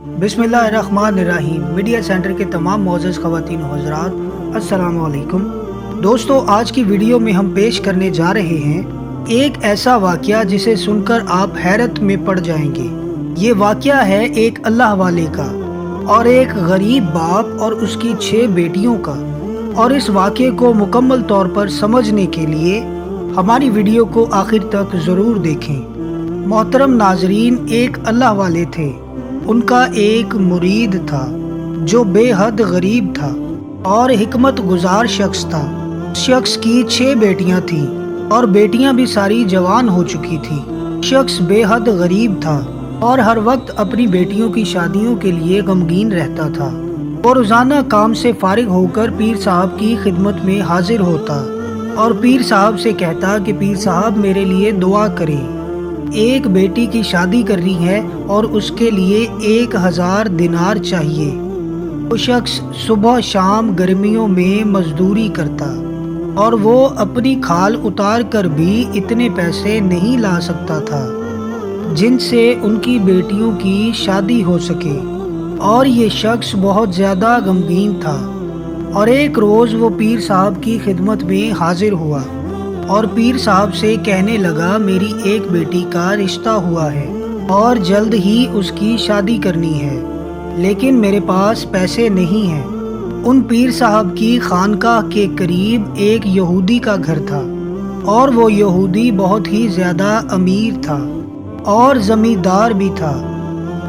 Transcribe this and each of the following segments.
बिस्मिल्लाहिर्रहमानिर्रहीम। Media centre के तमाम मोअज़्ज़ज़ ख़वातीन व हज़रात, अस्सलामु अलैकुम। दोस्तों, आज की वीडियो में हम पेश करने जा रहे हैं एक ऐसा वाक़या जिसे सुनकर आप हैरत में पड़ जाएंगे। ये वाक़या है एक अल्लाह वाले का और एक गरीब बाप और उसकी 6 बेटियों का। और इस वाक़े को मुकम्मल तौर पर समझने के लिए हमारी वीडियो को आखिर तक ज़रूर देखें। मोहतरम नाजरीन, एक अल्लाह वाले थे। उनका एक मुरीद था जो बेहद गरीब था और हिकमत गुजार शख्स था। शख्स की 6 बेटियां थीं और बेटियां भी सारी जवान हो चुकी थी। शख्स बेहद गरीब था और हर वक्त अपनी बेटियों की शादियों के लिए गमगीन रहता था। वो रोज़ाना काम से फारिग होकर पीर साहब की खिदमत में हाजिर होता और पीर साहब से कहता कि पीर साहब, मेरे लिए दुआ करें। एक बेटी की शादी करनी है और उसके लिए 1000 दिनार चाहिए। वो शख्स सुबह शाम गर्मियों में मजदूरी करता और वो अपनी खाल उतार कर भी इतने पैसे नहीं ला सकता था जिनसे उनकी बेटियों की शादी हो सके। और ये शख्स बहुत ज़्यादा गमगीन था। और एक रोज़ वो पीर साहब की खिदमत में हाजिर हुआ और पीर साहब से कहने लगा, मेरी एक बेटी का रिश्ता हुआ है और जल्द ही उसकी शादी करनी है, लेकिन मेरे पास पैसे नहीं हैं। उन पीर साहब की खानकाह के करीब एक यहूदी का घर था और वो यहूदी बहुत ही ज़्यादा अमीर था और ज़मींदार भी था।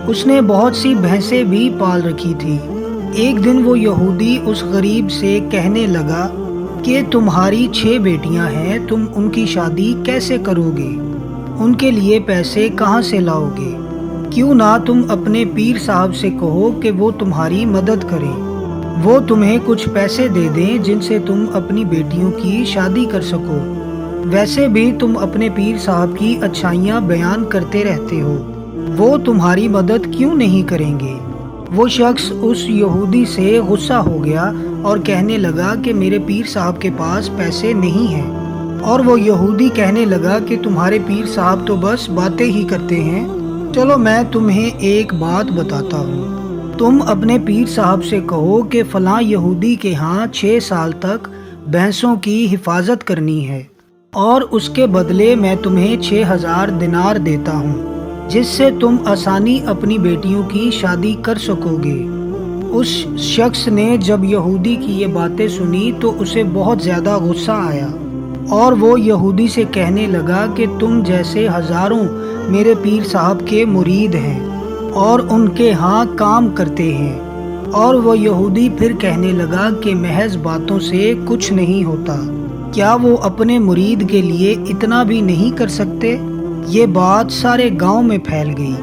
उसने बहुत सी भैंसें भी पाल रखी थी। एक दिन वो यहूदी उस गरीब से कहने लगा कि तुम्हारी 6 बेटियां हैं, तुम उनकी शादी कैसे करोगे? उनके लिए पैसे कहाँ से लाओगे? क्यों ना तुम अपने पीर साहब से कहो कि वो तुम्हारी मदद करें। वो तुम्हें कुछ पैसे दे दें जिनसे तुम अपनी बेटियों की शादी कर सको। वैसे भी तुम अपने पीर साहब की अच्छाइयाँ बयान करते रहते हो, वो तुम्हारी मदद क्यों नहीं करेंगे? वो शख्स उस यहूदी से गुस्सा हो गया और कहने लगा कि मेरे पीर साहब के पास पैसे नहीं हैं। और वो यहूदी कहने लगा कि तुम्हारे पीर साहब तो बस बातें ही करते हैं। चलो मैं तुम्हें एक बात बताता हूँ। तुम अपने पीर साहब से कहो कि फलां यहूदी के यहाँ 6 साल तक भैंसों की हिफाजत करनी है और उसके बदले मैं तुम्हें 6000 दिनार देता हूँ, जिससे तुम आसानी अपनी बेटियों की शादी कर सकोगे। उस शख्स ने जब यहूदी की ये बातें सुनी तो उसे बहुत ज़्यादा गुस्सा आया और वो यहूदी से कहने लगा कि तुम जैसे हज़ारों मेरे पीर साहब के मुरीद हैं और उनके यहाँ काम करते हैं। और वो यहूदी फिर कहने लगा कि महज बातों से कुछ नहीं होता, क्या वो अपने मुरीद के लिए इतना भी नहीं कर सकते? ये बात सारे गांव में फैल गई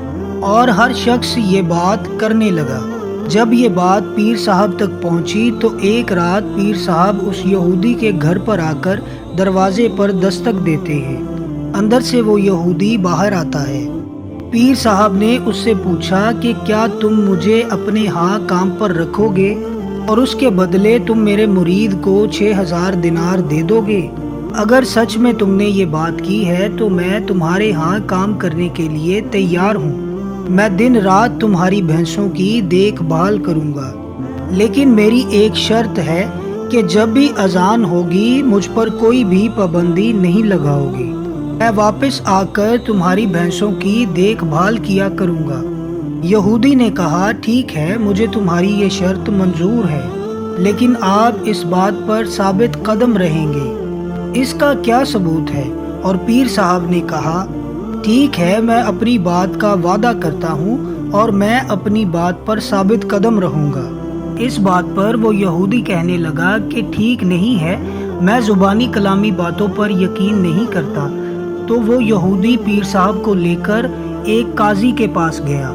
और हर शख्स ये बात करने लगा। जब ये बात पीर साहब तक पहुंची तो एक रात पीर साहब उस यहूदी के घर पर आकर दरवाजे पर दस्तक देते हैं। अंदर से वो यहूदी बाहर आता है। पीर साहब ने उससे पूछा कि क्या तुम मुझे अपने यहाँ काम पर रखोगे और उसके बदले तुम मेरे मुरीद को 6000 दिनार दे दोगे? अगर सच में तुमने ये बात की है तो मैं तुम्हारे यहाँ काम करने के लिए तैयार हूँ। मैं दिन रात तुम्हारी भैंसों की देखभाल करूँगा, लेकिन मेरी एक शर्त है कि जब भी अजान होगी मुझ पर कोई भी पाबंदी नहीं लगाओगी। मैं वापस आकर तुम्हारी भैंसों की देखभाल किया करूँगा। यहूदी ने कहा, ठीक है, मुझे तुम्हारी ये शर्त मंजूर है, लेकिन आप इस बात पर साबित कदम रहेंगे, इसका क्या सबूत है? और पीर साहब ने कहा, ठीक है, मैं अपनी बात का वादा करता हूँ और मैं अपनी बात पर साबित कदम रहूँगा। इस बात पर वो यहूदी कहने लगा कि ठीक नहीं है, मैं ज़ुबानी कलामी बातों पर यकीन नहीं करता। तो वो यहूदी पीर साहब को लेकर एक काजी के पास गया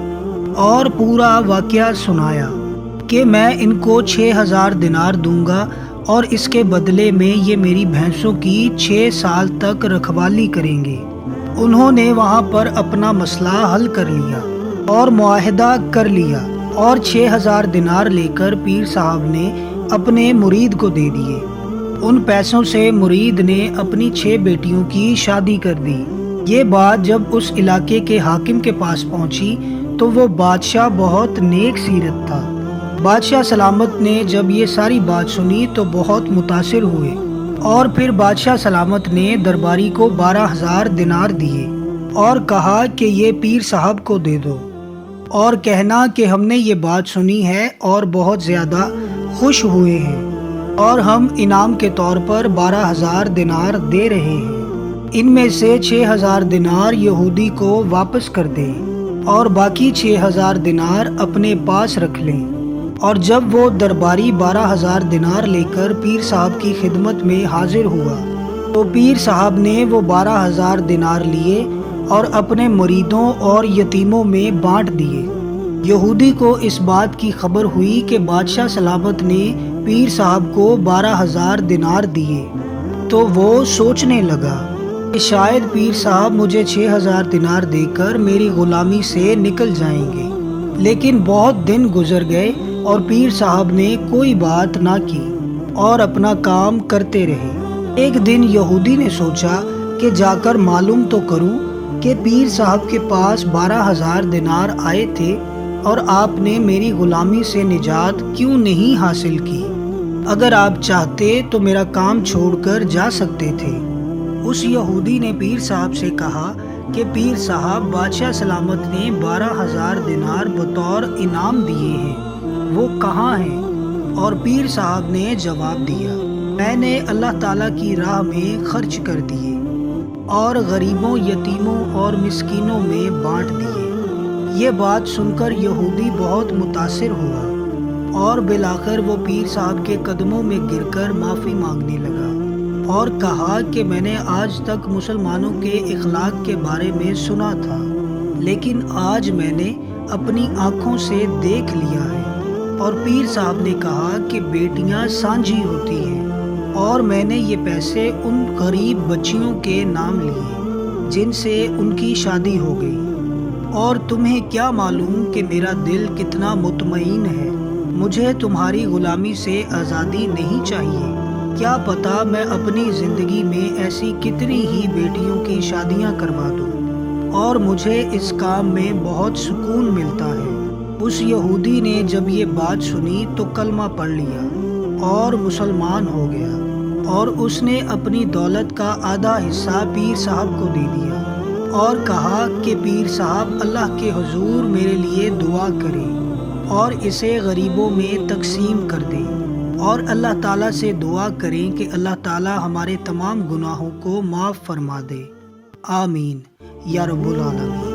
और पूरा वाक़या सुनाया कि मैं इनको 6000 दिनार दूंगा और इसके बदले में ये मेरी भैंसों की 6 साल तक रखवाली करेंगे। उन्होंने वहाँ पर अपना मसला हल कर लिया और मुआहदा कर लिया और 6000 दिनार लेकर पीर साहब ने अपने मुरीद को दे दिए। उन पैसों से मुरीद ने अपनी 6 बेटियों की शादी कर दी। ये बात जब उस इलाके के हाकिम के पास पहुंची تو وہ بادشاہ بہت نیک سیرت تھا۔ بادشاہ سلامت نے جب یہ ساری بات سنی تو بہت متاثر ہوئے، اور پھر بادشاہ سلامت نے درباری کو 12,000 دینار دیے اور کہا کہ یہ پیر صاحب کو دے دو، اور کہنا کہ ہم نے یہ بات سنی ہے اور بہت زیادہ خوش ہوئے ہیں، اور ہم انعام کے طور پر 12,000 دینار دے رہے ہیں۔ ان میں سے 6,000 دینار یہودی کو واپس کر دیں اور باقی 6,000 دینار اپنے پاس رکھ لیں۔ اور جب وہ درباری 12,000 دینار لے کر پیر صاحب کی خدمت میں حاضر ہوا تو پیر صاحب نے وہ 12,000 دینار لیے اور اپنے مریدوں اور یتیموں میں بانٹ دیے۔ یہودی کو اس بات کی خبر ہوئی کہ بادشاہ سلامت نے پیر صاحب کو 12,000 دینار دیے، تو وہ سوچنے لگا کہ شاید پیر صاحب مجھے 6,000 دینار دے کر میری غلامی سے نکل جائیں گے۔ لیکن بہت دن گزر گئے اور پیر صاحب نے کوئی بات نہ کی اور اپنا کام کرتے رہے۔ ایک دن یہودی نے سوچا کہ جا کر معلوم تو کروں کہ پیر صاحب کے پاس 12,000 دینار آئے تھے اور آپ نے میری غلامی سے نجات کیوں نہیں حاصل کی؟ اگر آپ چاہتے تو میرا کام چھوڑ کر جا سکتے تھے۔ اس یہودی نے پیر صاحب سے کہا کہ پیر صاحب، بادشاہ سلامت نے 12,000 دینار بطور انعام دیے ہیں، وہ کہاں ہیں؟ اور پیر صاحب نے جواب دیا، میں نے اللہ تعالیٰ کی راہ میں خرچ کر دیے اور غریبوں، یتیموں اور مسکینوں میں بانٹ دیے۔ یہ بات سن کر یہودی بہت متاثر ہوا اور بالآخر وہ پیر صاحب کے قدموں میں گر کر معافی مانگنے لگا اور کہا کہ میں نے آج تک مسلمانوں کے اخلاق کے بارے میں سنا تھا، لیکن آج میں نے اپنی آنکھوں سے دیکھ لیا ہے۔ اور پیر صاحب نے کہا کہ بیٹیاں سانجھی ہوتی ہیں، اور میں نے یہ پیسے ان غریب بچیوں کے نام لیے جن سے ان کی شادی ہو گئی، اور تمہیں کیا معلوم کہ میرا دل کتنا مطمئن ہے۔ مجھے تمہاری غلامی سے آزادی نہیں چاہیے۔ کیا پتہ میں اپنی زندگی میں ایسی کتنی ہی بیٹیوں کی شادیاں کروا دوں، اور مجھے اس کام میں بہت سکون ملتا ہے۔ اس یہودی نے جب یہ بات سنی تو کلمہ پڑھ لیا اور مسلمان ہو گیا، اور اس نے اپنی دولت کا آدھا حصہ پیر صاحب کو دے دیا اور کہا کہ پیر صاحب اللہ کے حضور میرے لیے دعا کریں اور اسے غریبوں میں تقسیم کر دیں، اور اللہ تعالیٰ سے دعا کریں کہ اللہ تعالیٰ ہمارے تمام گناہوں کو معاف فرما دے۔ آمین یا رب العالمین۔